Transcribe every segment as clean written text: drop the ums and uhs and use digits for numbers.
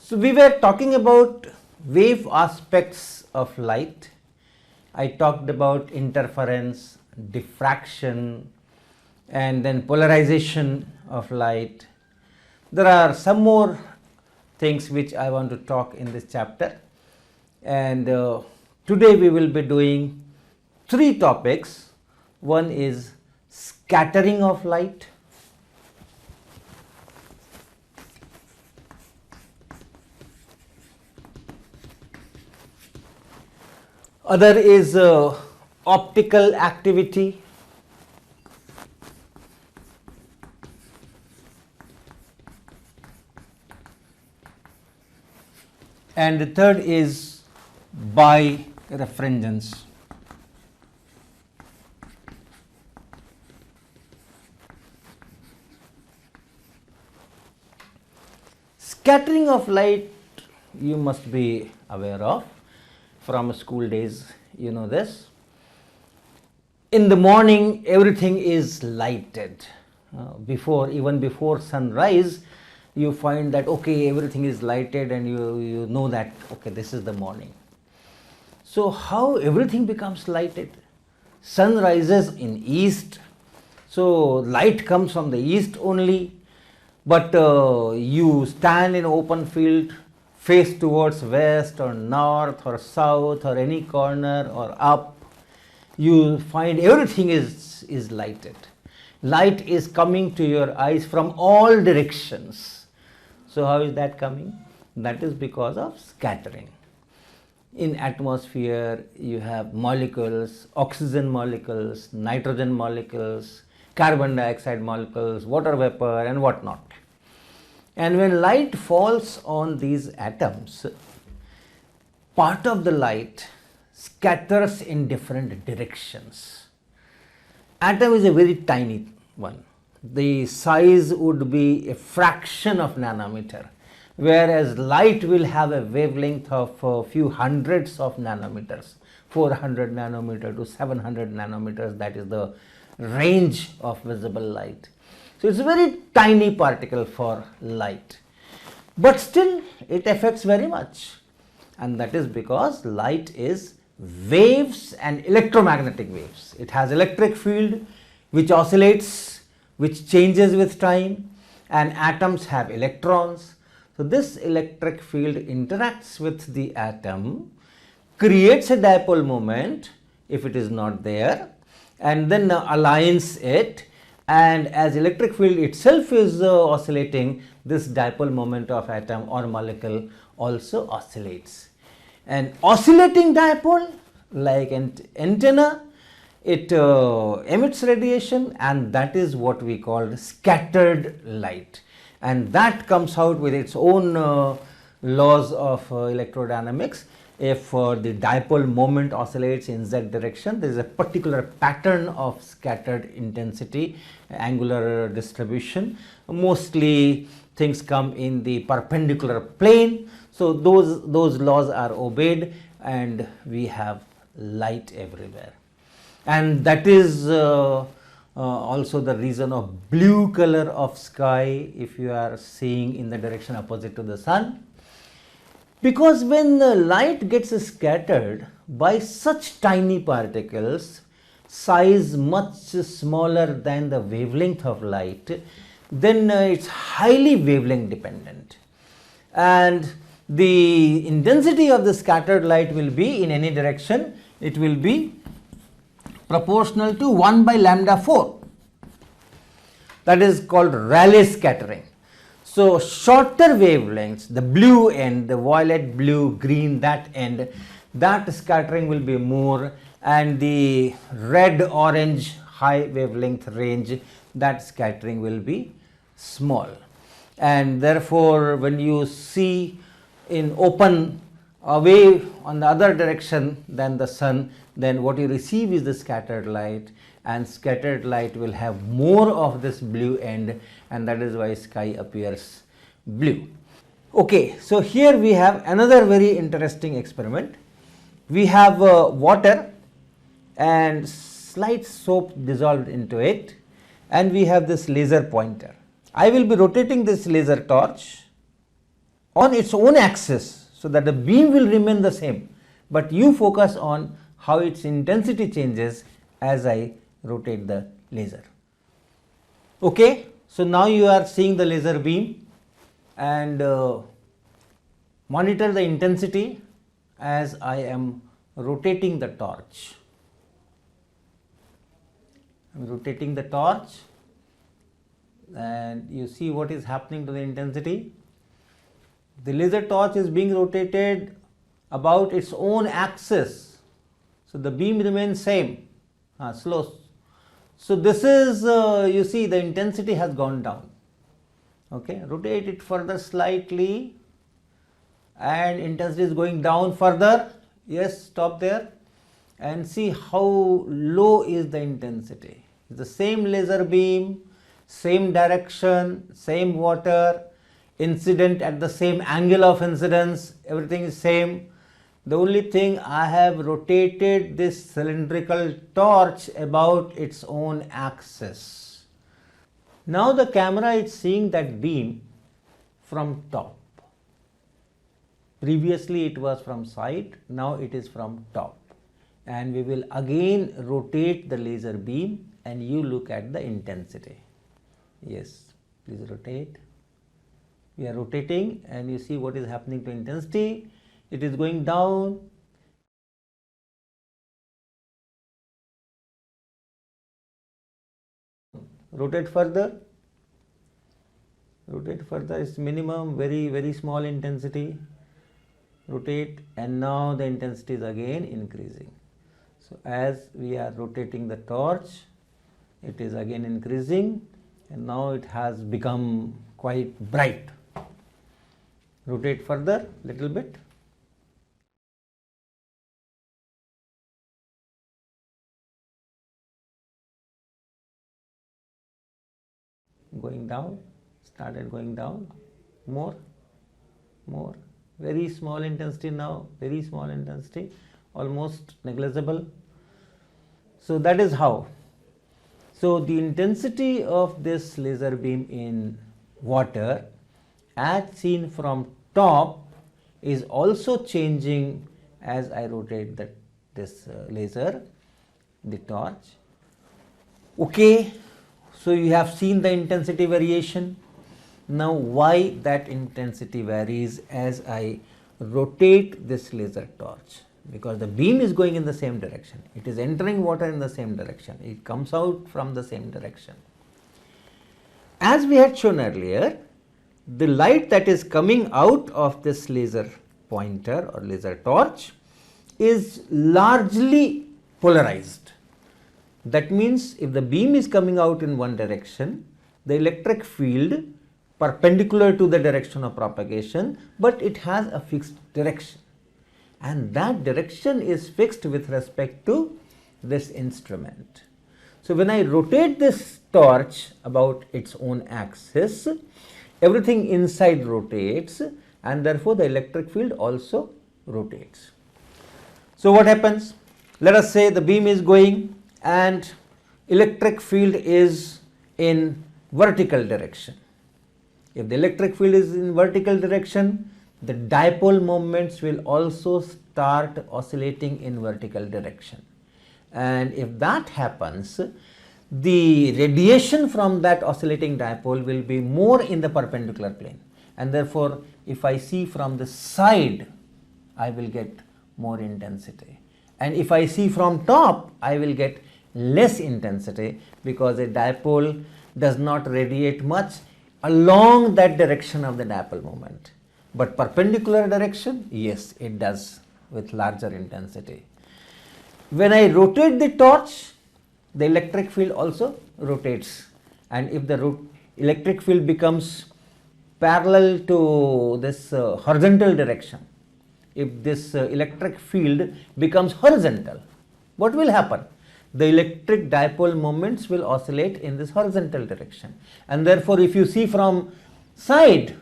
So we were talking about wave aspects of light. I talked about interference, diffraction, and then polarization of light. There are some more things which I want to talk in this chapter, and today we will be doing three topics. One is scattering of light, other is optical activity, and the third is birefringence. Scattering of light you must be aware of from school days, you know this. In the morning everything is lighted. Even before sunrise you find that okay, everything is lighted, and you know that okay, this is the morning. So how everything becomes lighted? Sun rises in east, so light comes from the east only, but you stand in open field, face towards west or north or south or any corner or up, you find everything is lighted. Light is coming to your eyes from all directions. So how is that coming? That is because of scattering. In atmosphere you have molecules, oxygen molecules, nitrogen molecules, carbon dioxide molecules, water vapor and whatnot. And when light falls on these atoms, part of the light scatters in different directions. Atom is a very tiny one. The size would be a fraction of nanometer, whereas light will have a wavelength of a few hundreds of nanometers, 400 nanometer to 700 nanometers, that is the range of visible light. So it's a very tiny particle for light, but still it affects very much, and that is because light is waves and electromagnetic waves. It has electric field which oscillates, which changes with time, and atoms have electrons. So this electric field interacts with the atom, creates a dipole moment if it is not there, and then aligns it. And as electric field itself is oscillating, this dipole moment of atom or molecule also oscillates. And oscillating dipole, like an antenna, it emits radiation, and that is what we call scattered light. And that comes out with its own laws of electrodynamics. If the dipole moment oscillates in z direction, there is a particular pattern of scattered intensity, angular distribution. Mostly things come in the perpendicular plane. So those laws are obeyed, and we have light everywhere. And that is also the reason of blue color of sky if you are seeing in the direction opposite to the sun. Because when the light gets scattered by such tiny particles, size much smaller than the wavelength of light, then it's highly wavelength dependent. And the intensity of the scattered light will be in any direction, it will be proportional to 1 by lambda 4. That is called Rayleigh scattering. So shorter wavelengths, the blue end, the violet, blue, green, that end, that scattering will be more, and the red, orange, high wavelength range, that scattering will be small. And therefore when you see in open away on the other direction than the sun, then what you receive is the scattered light, and scattered light will have more of this blue end, and that is why sky appears blue. Okay, so here we have another very interesting experiment. We have water and slight soap dissolved into it, and we have this laser pointer. I will be rotating this laser torch on its own axis so that the beam will remain the same, but you focus on how its intensity changes as I rotate the laser. Okay, so now you are seeing the laser beam and monitor the intensity as I am rotating the torch. I am rotating the torch and you see what is happening to the intensity. The laser torch is being rotated about its own axis, so the beam remains same, slow. So this is, you see the intensity has gone down. Okay, rotate it further slightly and intensity is going down further. Yes, stop there and see how low is the intensity. It's the same laser beam, same direction, same water, incident at the same angle of incidence, everything is same. The only thing, I have rotated this cylindrical torch about its own axis. Now the camera is seeing that beam from top. Previously it was from side, now it is from top. And we will again rotate the laser beam and you look at the intensity. Yes, please rotate. We are rotating and you see what is happening to intensity. It is going down. Rotate further. Rotate further. It's minimum, very small intensity. Rotate and now the intensity is again increasing. So as we are rotating the torch, it is again increasing and now it has become quite bright. Rotate further little bit. Going down, started going down, more, very small intensity now, very small intensity, almost negligible. So that is how. So the intensity of this laser beam in water as seen from top is also changing as I rotate this laser, the torch. Okay. So you have seen the intensity variation. Now why that intensity varies as I rotate this laser torch? Because the beam is going in the same direction. It is entering water in the same direction. It comes out from the same direction. As we had shown earlier, the light that is coming out of this laser pointer or laser torch is largely polarized. That means if the beam is coming out in one direction, the electric field perpendicular to the direction of propagation, but it has a fixed direction. And that direction is fixed with respect to this instrument. So when I rotate this torch about its own axis, everything inside rotates and therefore the electric field also rotates. So what happens? Let us say the beam is going and electric field is in vertical direction. If the electric field is in vertical direction, the dipole moments will also start oscillating in vertical direction. And if that happens, the radiation from that oscillating dipole will be more in the perpendicular plane. And therefore, if I see from the side, I will get more intensity. And if I see from top, I will get less intensity because a dipole does not radiate much along that direction of the dipole moment. But perpendicular direction, yes, it does with larger intensity. When I rotate the torch, the electric field also rotates. And if the electric field becomes parallel to this horizontal direction, if this electric field becomes horizontal, what will happen? The electric dipole moments will oscillate in this horizontal direction. And therefore, if you see from side,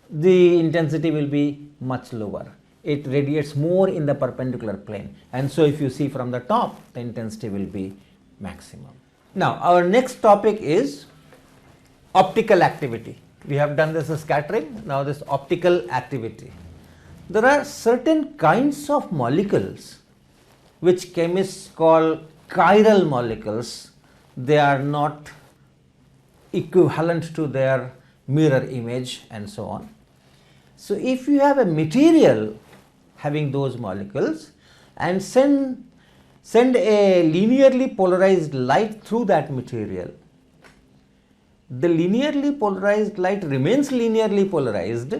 the intensity will be much lower. It radiates more in the perpendicular plane. And so, if you see from the top, the intensity will be maximum. Now, our next topic is optical activity. We have done this scattering, now this optical activity. There are certain kinds of molecules which chemists call chiral molecules. They are not equivalent to their mirror image and so on. So if you have a material having those molecules and send a linearly polarized light through that material, the linearly polarized light remains linearly polarized,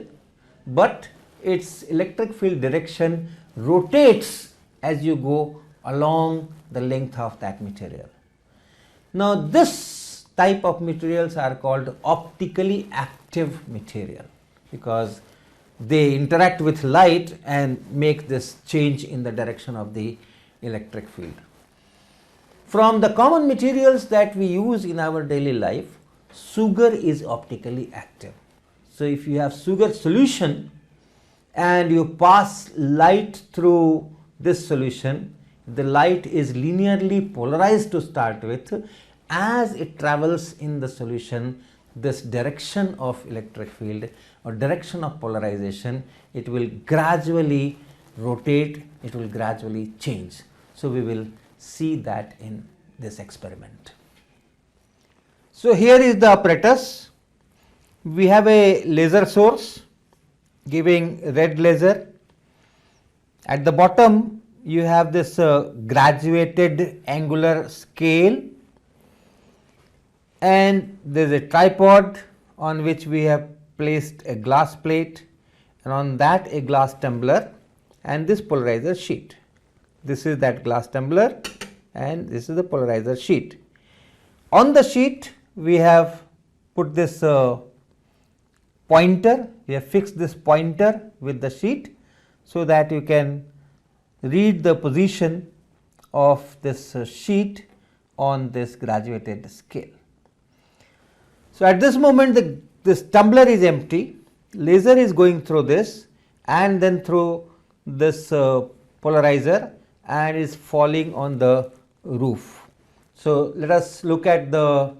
but its electric field direction rotates as you go along the length of that material. Now this type of materials are called optically active material because they interact with light and make this change in the direction of the electric field. From the common materials that we use in our daily life, sugar is optically active. So if you have sugar solution and you pass light through this solution, the light is linearly polarized to start with. As it travels in the solution, this direction of electric field or direction of polarization, it will gradually rotate, it will gradually change. So we will see that in this experiment. So here is the apparatus. We have a laser source giving red laser. At the bottom you have this graduated angular scale, and there is a tripod on which we have placed a glass plate, and on that a glass tumbler and this polarizer sheet. This is that glass tumbler and this is the polarizer sheet. On the sheet we have put this pointer, we have fixed this pointer with the sheet so that you can read the position of this sheet on this graduated scale. So at this moment this tumbler is empty, laser is going through this and then through this polarizer and is falling on the roof. So let us look at the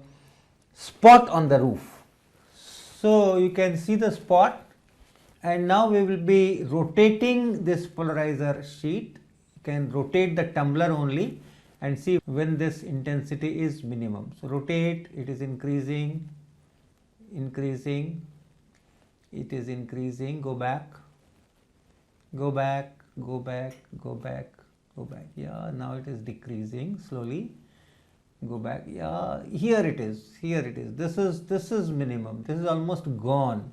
spot on the roof. So you can see the spot, and now we will be rotating this polarizer sheet. You can rotate the tumbler only and see when this intensity is minimum. So rotate, it is increasing, increasing, it is increasing, go back, go back, go back, go back, go back. Yeah, now it is decreasing slowly. Go back. Yeah, here it is, here it is. This is minimum, this is almost gone.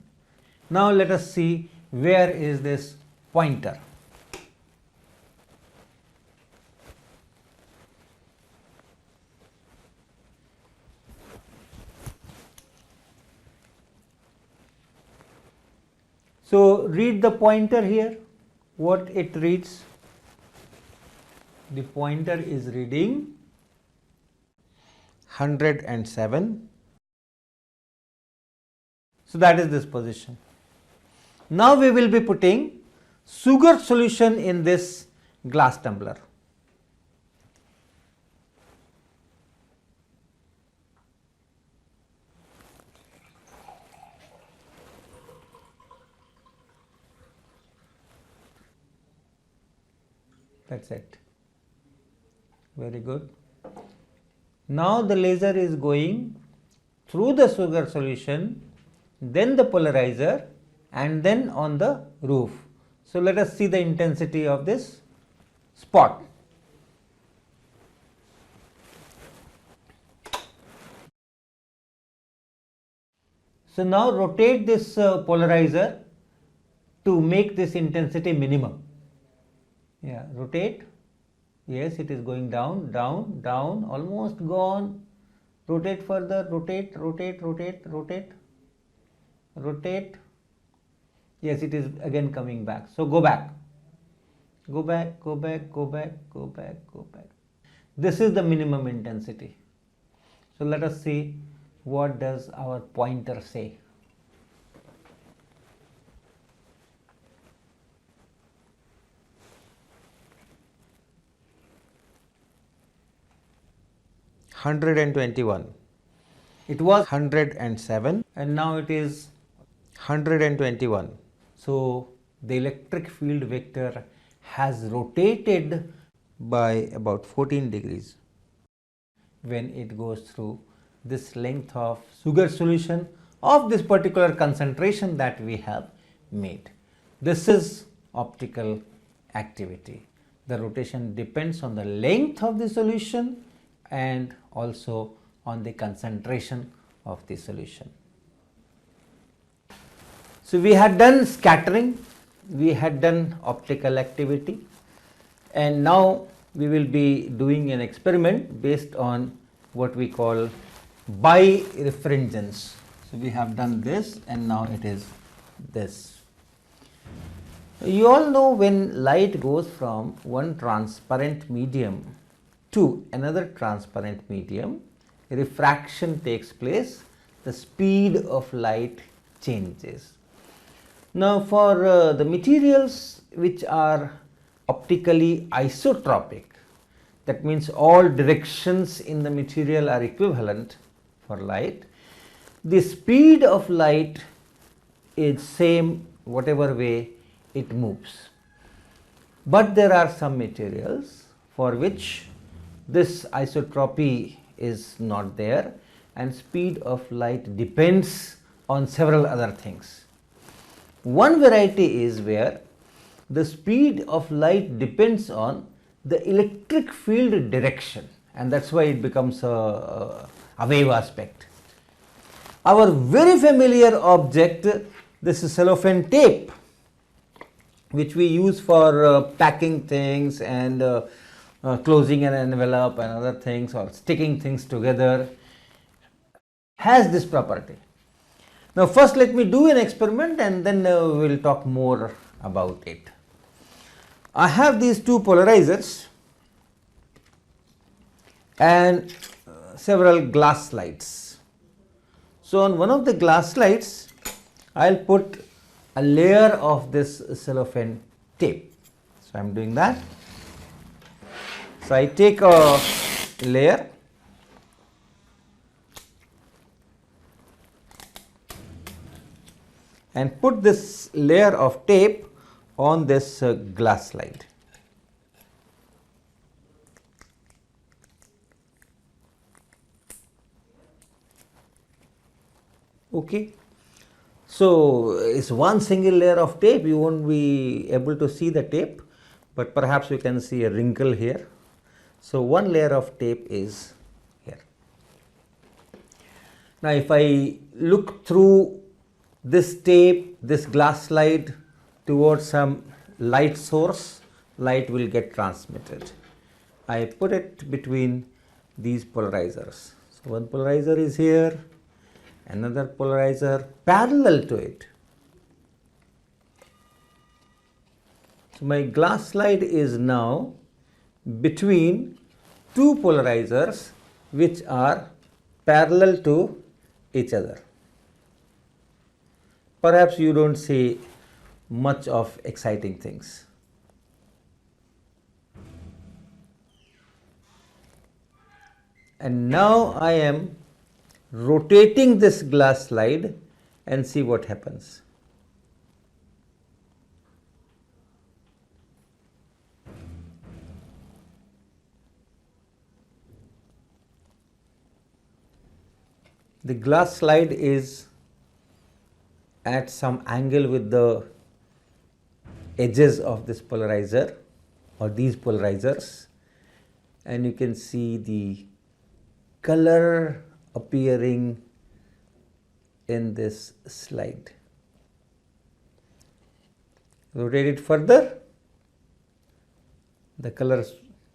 Now let us see where is this pointer. So read the pointer here, what it reads. The pointer is reading 107. So that is this position. Now we will be putting sugar solution in this glass tumbler. That's it. Very good. Now the laser is going through the sugar solution, then the polarizer, and then on the roof. So let us see the intensity of this spot. So now rotate this polarizer to make this intensity minimum. Yeah, rotate. Yes, it is going down, down, down, almost gone. Rotate further, rotate, rotate, rotate, rotate, rotate. Yes, it is again coming back. So go back. Go back, go back, go back, go back, go back. This is the minimum intensity. So let us see what does our pointer say. It was 107 and now it is 121. So the electric field vector has rotated by about 14 degrees when it goes through this length of sugar solution of this particular concentration that we have made. This is optical activity. The rotation depends on the length of the solution and also on the concentration of the solution. So we had done scattering, we had done optical activity, and now we will be doing an experiment based on what we call birefringence. So we have done this and now it is this. You all know when light goes from one transparent medium to another transparent medium, refraction takes place, the speed of light changes. Now for the materials which are optically isotropic, that means all directions in the material are equivalent for light, the speed of light is same whatever way it moves. But there are some materials for which this isotropy is not there and speed of light depends on several other things. One variety is where the speed of light depends on the electric field direction, and that's why it becomes a wave aspect. Our very familiar object, this is cellophane tape, which we use for packing things and closing an envelope and other things, or sticking things together, has this property. Now first let me do an experiment and then we will talk more about it. I have these two polarizers and several glass slides. So on one of the glass slides I will put a layer of this cellophane tape. So I am doing that. So I take a layer and put this layer of tape on this glass slide. Okay. So it's one single layer of tape, you won't be able to see the tape, but perhaps you can see a wrinkle here. So one layer of tape is here. Now if I look through this tape, this glass slide towards some light source, light will get transmitted. I put it between these polarizers. So one polarizer is here, another polarizer parallel to it. So my glass slide is now between two polarizers which are parallel to each other. Perhaps you don't see much of exciting things. And now I am rotating this glass slide and see what happens. The glass slide is at some angle with the edges of this polarizer or these polarizers, and you can see the color appearing in this slide. Rotate it further, the color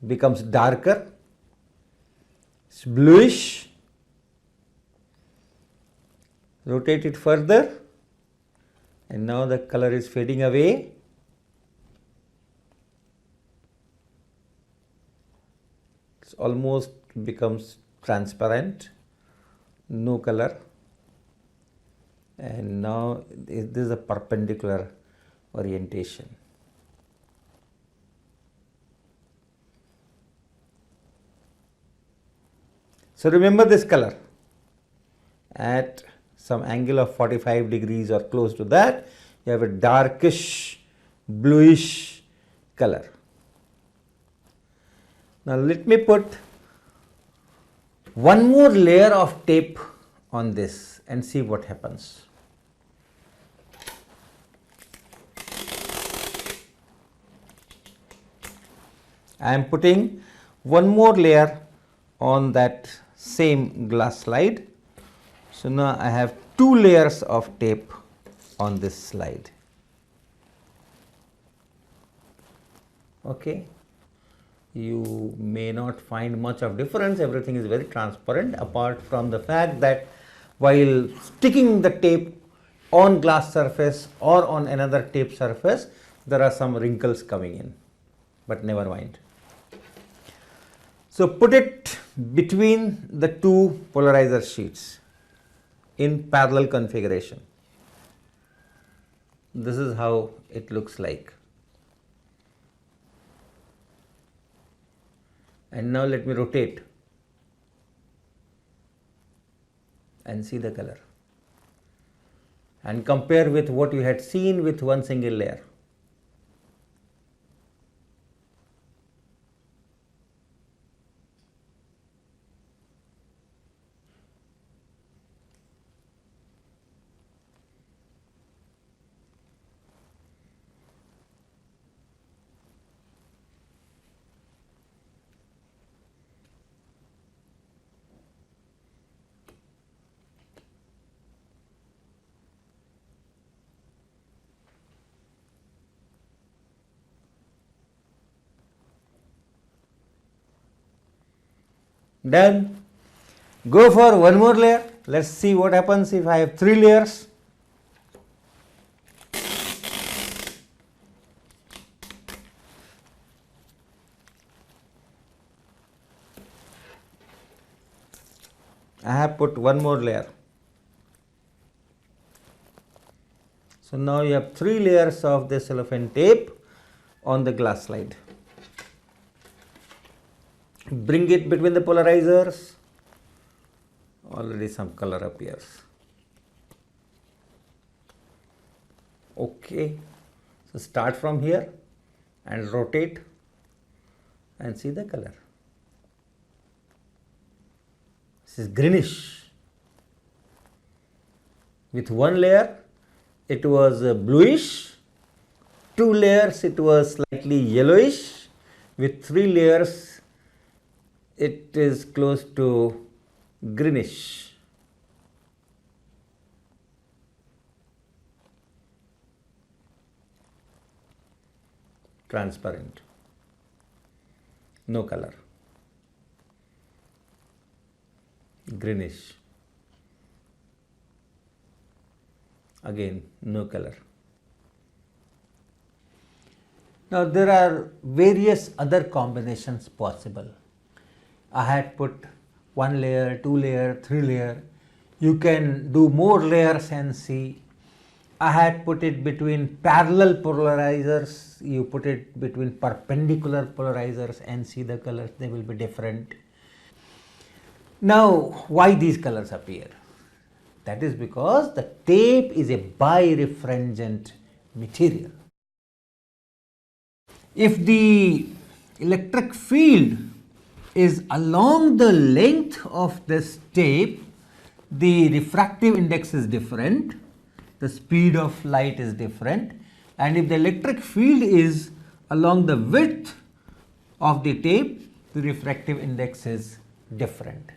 becomes darker, it's bluish. Rotate it further and now the color is fading away. It almost becomes transparent, no color, and now this is a perpendicular orientation. So remember this color at some angle of 45 degrees or close to that, you have a darkish bluish color. Now let me put one more layer of tape on this and see what happens. I am putting one more layer on that same glass slide. So now I have two layers of tape on this slide. Okay. You may not find much of difference, everything is very transparent, apart from the fact that while sticking the tape on glass surface or on another tape surface, there are some wrinkles coming in, but never mind. So put it between the two polarizer sheets in parallel configuration. This is how it looks like. And now let me rotate and see the color and compare with what you had seen with one single layer. Done. Go for one more layer. Let's see what happens if I have 3 layers. I have put one more layer. So now you have 3 layers of the cellophane tape on the glass slide. Bring it between the polarizers. Already some color appears. Okay. So start from here and rotate and see the color. This is greenish. With one layer it was bluish, 2 layers it was slightly yellowish, with 3 layers it is close to greenish. Transparent, no color, greenish, again no color. Now there are various other combinations possible. I had put 1 layer, 2 layer, 3 layer. You can do more layers and see. I had put it between parallel polarizers. You put it between perpendicular polarizers and see the colors, they will be different. Now why these colors appear? That is because the tape is a birefringent material. If the electric field is along the length of this tape, the refractive index is different, the speed of light is different, and if the electric field is along the width of the tape, the refractive index is different.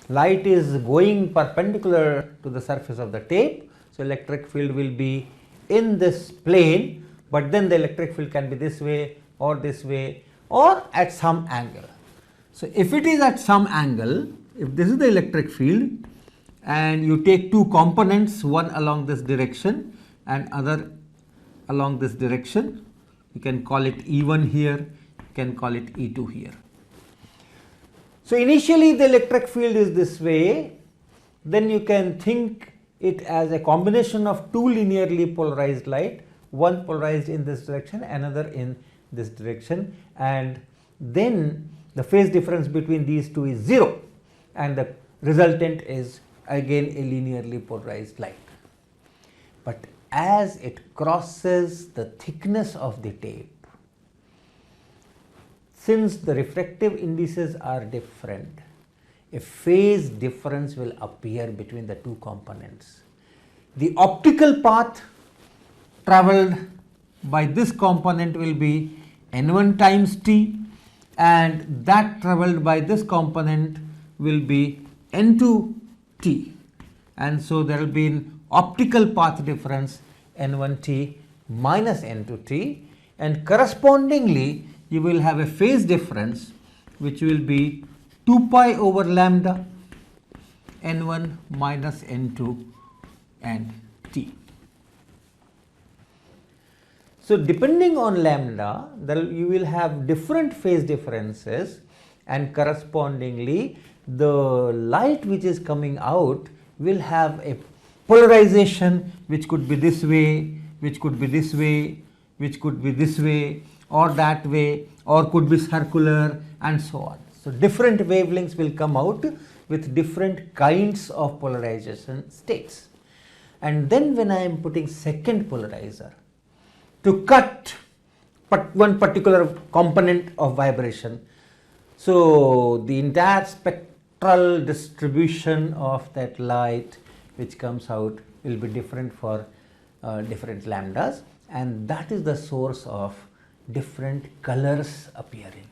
Light is going perpendicular to the surface of the tape, so electric field will be in this plane, but then the electric field can be this way or at some angle. So if it is at some angle, if this is the electric field and you take two components, one along this direction and other along this direction, you can call it E1 here, you can call it E2 here. So initially the electric field is this way, then you can think it as a combination of two linearly polarized light, one polarized in this direction, another in this direction, and then the phase difference between these two is 0 and the resultant is again a linearly polarized light. But as it crosses the thickness of the tape, since the refractive indices are different, a phase difference will appear between the two components. The optical path travelled by this component will be n1 times t, and that travelled by this component will be n2 t, and so there will be an optical path difference n1 t minus n2 t, and correspondingly you will have a phase difference which will be 2 pi over lambda n1 minus n2 and t. So depending on lambda, you will have different phase differences, and correspondingly the light which is coming out will have a polarization which could be this way, which could be this way, which could be this way or that way, or could be circular, and so on. So different wavelengths will come out with different kinds of polarization states. And then when I am putting second polarizer to cut one particular component of vibration, so the entire spectral distribution of that light which comes out will be different for different lambdas, and that is the source of different colors appearing.